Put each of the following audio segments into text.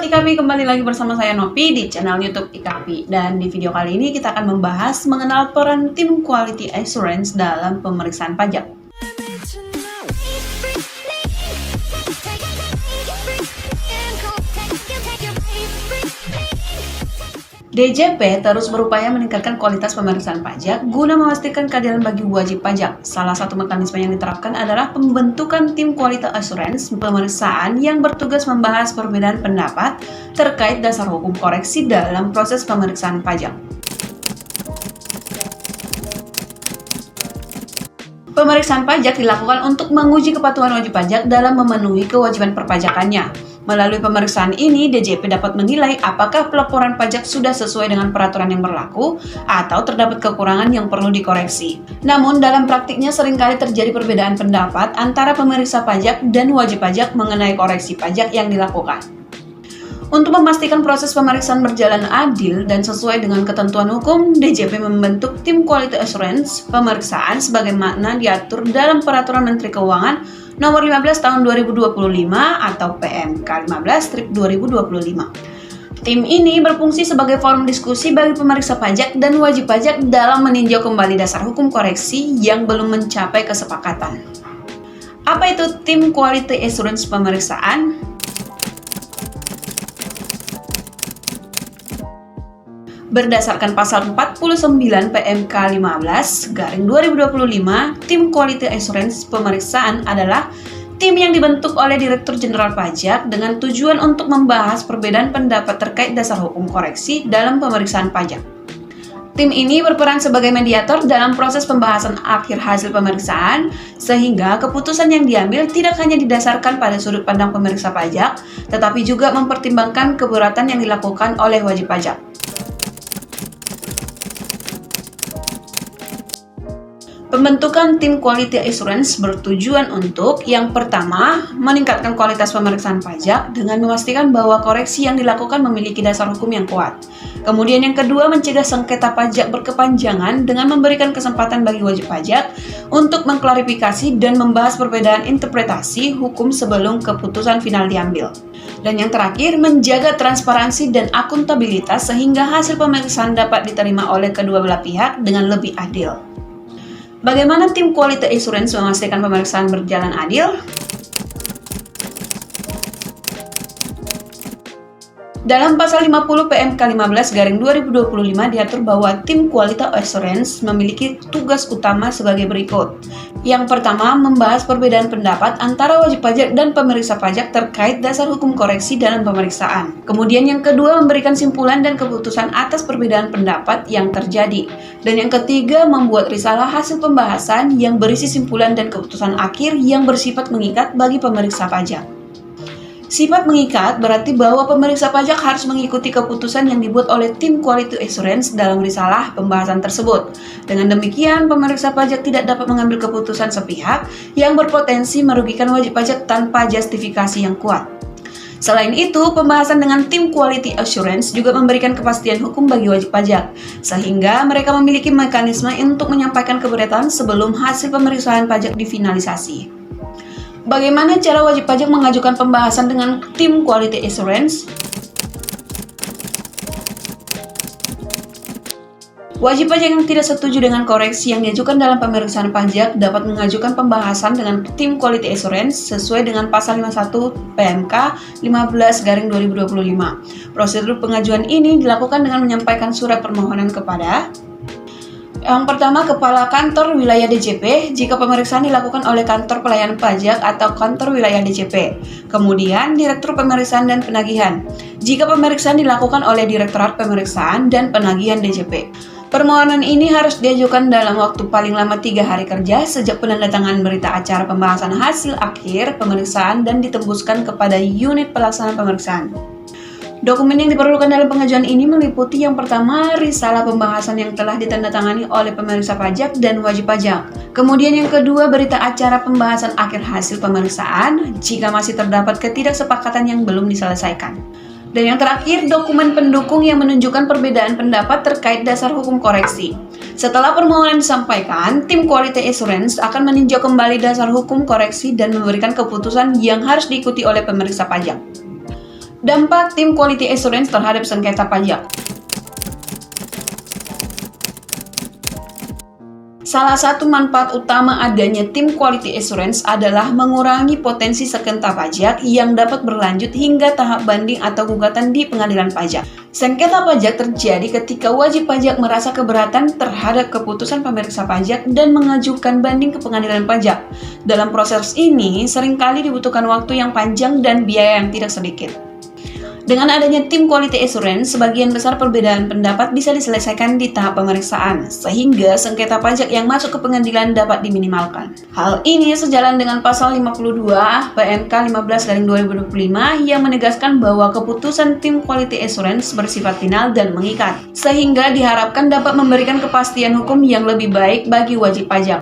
Sobat IKP, kembali lagi bersama saya Novi di channel YouTube IKP. Dan di video kali ini kita akan membahas mengenal peran tim Quality Assurance dalam pemeriksaan pajak. DJP terus berupaya meningkatkan kualitas pemeriksaan pajak guna memastikan keadilan bagi wajib pajak. Salah satu mekanisme yang diterapkan adalah pembentukan tim Quality Assurance pemeriksaan yang bertugas membahas perbedaan pendapat terkait dasar hukum koreksi dalam proses pemeriksaan pajak. Pemeriksaan pajak dilakukan untuk menguji kepatuhan wajib pajak dalam memenuhi kewajiban perpajakannya. Melalui pemeriksaan ini, DJP dapat menilai apakah pelaporan pajak sudah sesuai dengan peraturan yang berlaku atau terdapat kekurangan yang perlu dikoreksi. Namun, dalam praktiknya seringkali terjadi perbedaan pendapat antara pemeriksa pajak dan wajib pajak mengenai koreksi pajak yang dilakukan. Untuk memastikan proses pemeriksaan berjalan adil dan sesuai dengan ketentuan hukum, DJP membentuk tim Quality Assurance pemeriksaan sebagaimana diatur dalam Peraturan Menteri Keuangan Nomor 15 Tahun 2025 atau PMK 15/2025. Tim ini berfungsi sebagai forum diskusi bagi pemeriksa pajak dan wajib pajak dalam meninjau kembali dasar hukum koreksi yang belum mencapai kesepakatan. Apa itu tim Quality Assurance pemeriksaan? Berdasarkan pasal 49 PMK 15/2025, tim Quality Assurance pemeriksaan adalah tim yang dibentuk oleh Direktur Jenderal Pajak dengan tujuan untuk membahas perbedaan pendapat terkait dasar hukum koreksi dalam pemeriksaan pajak. Tim ini berperan sebagai mediator dalam proses pembahasan akhir hasil pemeriksaan, sehingga keputusan yang diambil tidak hanya didasarkan pada sudut pandang pemeriksa pajak, tetapi juga mempertimbangkan keberatan yang dilakukan oleh wajib pajak. Pembentukan tim Quality Assurance bertujuan untuk, yang pertama, meningkatkan kualitas pemeriksaan pajak dengan memastikan bahwa koreksi yang dilakukan memiliki dasar hukum yang kuat. Kemudian yang kedua, mencegah sengketa pajak berkepanjangan dengan memberikan kesempatan bagi wajib pajak untuk mengklarifikasi dan membahas perbedaan interpretasi hukum sebelum keputusan final diambil. Dan yang terakhir, menjaga transparansi dan akuntabilitas sehingga hasil pemeriksaan dapat diterima oleh kedua belah pihak dengan lebih adil. Bagaimana tim Quality Assurance memastikan pemeriksaan berjalan adil? Dalam pasal 50 PMK 15/2025 diatur bahwa tim Quality Assurance memiliki tugas utama sebagai berikut. Yang pertama, membahas perbedaan pendapat antara wajib pajak dan pemeriksa pajak terkait dasar hukum koreksi dalam pemeriksaan. Kemudian yang kedua, memberikan simpulan dan keputusan atas perbedaan pendapat yang terjadi. Dan yang ketiga, membuat risalah hasil pembahasan yang berisi simpulan dan keputusan akhir yang bersifat mengikat bagi pemeriksa pajak. Sifat mengikat berarti bahwa pemeriksa pajak harus mengikuti keputusan yang dibuat oleh tim Quality Assurance dalam risalah pembahasan tersebut. Dengan demikian, pemeriksa pajak tidak dapat mengambil keputusan sepihak yang berpotensi merugikan wajib pajak tanpa justifikasi yang kuat. Selain itu, pembahasan dengan tim Quality Assurance juga memberikan kepastian hukum bagi wajib pajak, sehingga mereka memiliki mekanisme untuk menyampaikan keberatan sebelum hasil pemeriksaan pajak difinalisasi. Bagaimana cara wajib pajak mengajukan pembahasan dengan tim Quality Assurance? Wajib pajak yang tidak setuju dengan koreksi yang diajukan dalam pemeriksaan pajak dapat mengajukan pembahasan dengan tim Quality Assurance sesuai dengan pasal 51 PMK 15/2025. Prosedur pengajuan ini dilakukan dengan menyampaikan surat permohonan kepada yang pertama, Kepala Kantor Wilayah DJP jika pemeriksaan dilakukan oleh Kantor Pelayanan Pajak atau Kantor Wilayah DJP. Kemudian, Direktur Pemeriksaan dan Penagihan jika pemeriksaan dilakukan oleh Direktorat Pemeriksaan dan Penagihan DJP. Permohonan ini harus diajukan dalam waktu paling lama 3 hari kerja sejak penandatangan berita acara pembahasan hasil akhir pemeriksaan dan ditembuskan kepada unit pelaksana pemeriksaan. Dokumen yang diperlukan dalam pengajuan ini meliputi yang pertama, risalah pembahasan yang telah ditandatangani oleh pemeriksa pajak dan wajib pajak. Kemudian yang kedua, berita acara pembahasan akhir hasil pemeriksaan jika masih terdapat ketidaksepakatan yang belum diselesaikan. Dan yang terakhir, dokumen pendukung yang menunjukkan perbedaan pendapat terkait dasar hukum koreksi. Setelah permohonan disampaikan, tim Quality Assurance akan meninjau kembali dasar hukum koreksi dan memberikan keputusan yang harus diikuti oleh pemeriksa pajak. Dampak tim Quality Assurance terhadap sengketa pajak. Salah satu manfaat utama adanya tim Quality Assurance adalah mengurangi potensi sengketa pajak yang dapat berlanjut hingga tahap banding atau gugatan di pengadilan pajak. Sengketa pajak terjadi ketika wajib pajak merasa keberatan terhadap keputusan pemeriksa pajak dan mengajukan banding ke pengadilan pajak. Dalam proses ini, seringkali dibutuhkan waktu yang panjang dan biaya yang tidak sedikit. Dengan adanya tim Quality Assurance, sebagian besar perbedaan pendapat bisa diselesaikan di tahap pemeriksaan, sehingga sengketa pajak yang masuk ke pengadilan dapat diminimalkan. Hal ini sejalan dengan pasal 52 PMK 15/2025 yang menegaskan bahwa keputusan tim Quality Assurance bersifat final dan mengikat, sehingga diharapkan dapat memberikan kepastian hukum yang lebih baik bagi wajib pajak.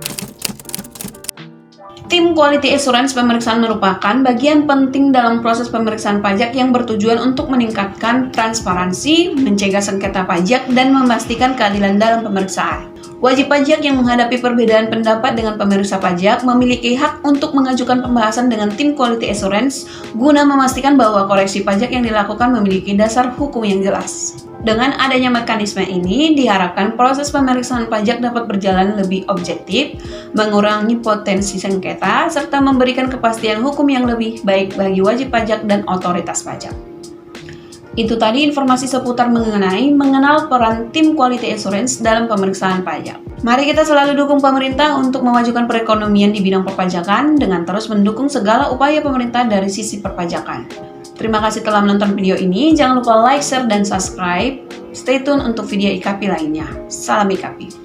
Tim Quality Assurance pemeriksaan merupakan bagian penting dalam proses pemeriksaan pajak yang bertujuan untuk meningkatkan transparansi, mencegah sengketa pajak, dan memastikan keadilan dalam pemeriksaan. Wajib pajak yang menghadapi perbedaan pendapat dengan pemeriksa pajak memiliki hak untuk mengajukan pembahasan dengan tim Quality Assurance guna memastikan bahwa koreksi pajak yang dilakukan memiliki dasar hukum yang jelas. Dengan adanya mekanisme ini, diharapkan proses pemeriksaan pajak dapat berjalan lebih objektif, mengurangi potensi sengketa, serta memberikan kepastian hukum yang lebih baik bagi wajib pajak dan otoritas pajak. Itu tadi informasi seputar mengenal peran tim Quality Assurance dalam pemeriksaan pajak. Mari kita selalu dukung pemerintah untuk memajukan perekonomian di bidang perpajakan dengan terus mendukung segala upaya pemerintah dari sisi perpajakan. Terima kasih telah menonton video ini. Jangan lupa like, share, dan subscribe. Stay tune untuk video IKP lainnya. Salam IKP.